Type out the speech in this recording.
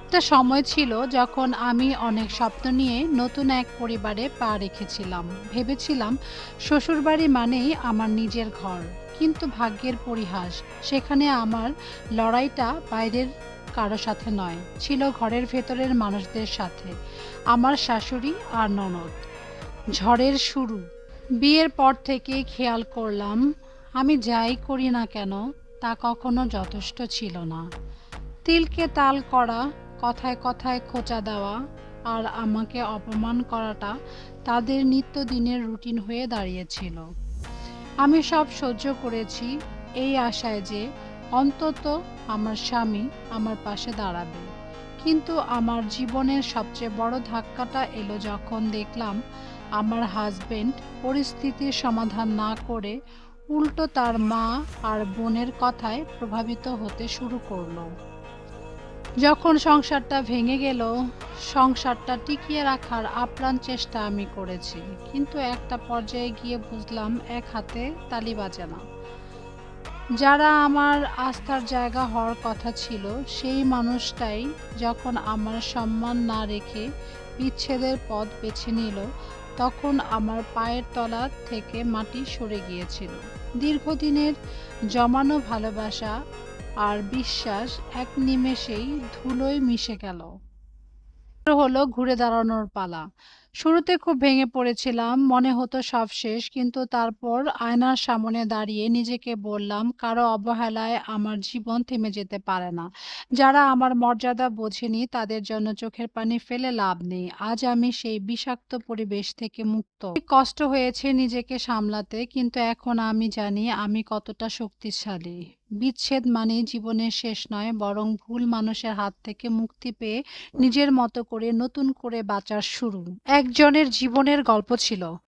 একটা সময় ছিল যখন আমি অনেক স্বপ্ন নিয়ে নতুন এক পরিবারে পা রেখেছিলাম। ভেবেছিলাম শ্বশুরবাড়ি মানেই আমার নিজের ঘর। কিন্তু ভাগ্যের পরিহাস, সেখানে আমার লড়াইটা বাইরের কারো সাথে নয়, ছিল ঘরের ভেতরের মানুষদের সাথে। আমার শাশুড়ি আর ননদ। ঝড়ের শুরু। বিয়ের পর থেকে খেয়াল করলাম, আমি যাই করি না কেন তা কখনো যথেষ্ট ছিল না। তিলকে তাল করা, কথায় কথায় খোঁচা দেওয়া আর আমাকে অপমান করাটা তাদের নিত্যদিনের রুটিন হয়ে দাঁড়িয়েছিল। আমি সব সহ্য করেছি এই আশায় যে অন্তত আমার স্বামী আমার পাশে দাঁড়াবে। কিন্তু আমার জীবনের সবচেয়ে বড় ধাক্কাটা এলো যখন দেখলাম আমার হাজবেন্ড পরিস্থিতির সমাধান না করে উল্টো তার মা আর বোনের কথায় প্রভাবিত হতে শুরু করলো। যখন সংসারটা ভেঙে গেল, সংসারটা টিকিয়ে রাখার আপ্রাণ চেষ্টা আমি করেছি। কিন্তু একটা পর্যায়ে গিয়ে বুঝলাম এক হাতে তালি বাজে না। যারা আমার আস্থার জায়গা হওয়ার কথা ছিল, সেই মানুষটাই যখন আমার সম্মান না রেখে বিচ্ছেদের পথ বেছে নিল, তখন আমার পায়ের তলা থেকে মাটি সরে গিয়েছিল। দীর্ঘদিনের জমানো ভালোবাসা আর বিশ্বাস এক নিমেষেই ধুলোয় মিশে গেল। হলো ঘুরে দাঁড়ানোর পালা। শুরুতে খুব ভেঙে পড়েছিলাম, মনে হতো সব শেষ। কিন্তু তারপর আয়নার সামনে দাঁড়িয়ে নিজেকে বললাম, কারো অবহেলায় আমার জীবন থেমে যেতে পারে না। যারা আমার মর্যাদা বোঝেনি তাদের জন্য চোখের পানি ফেলে লাভ নেই। আজ আমি সেই বিষাক্ত পরিবেশ থেকে মুক্ত। কষ্ট হয়েছে নিজেকে সামলাতে, কিন্তু এখন আমি জানি আমি কতটা শক্তিশালী। বিচ্ছেদ মানে জীবনের শেষ নয়, বরং ভুল মানুষের হাত থেকে মুক্তি পেয়ে নিজের মতো করে নতুন করে বাঁচার শুরু। একজনের জীবনের গল্প ছিল।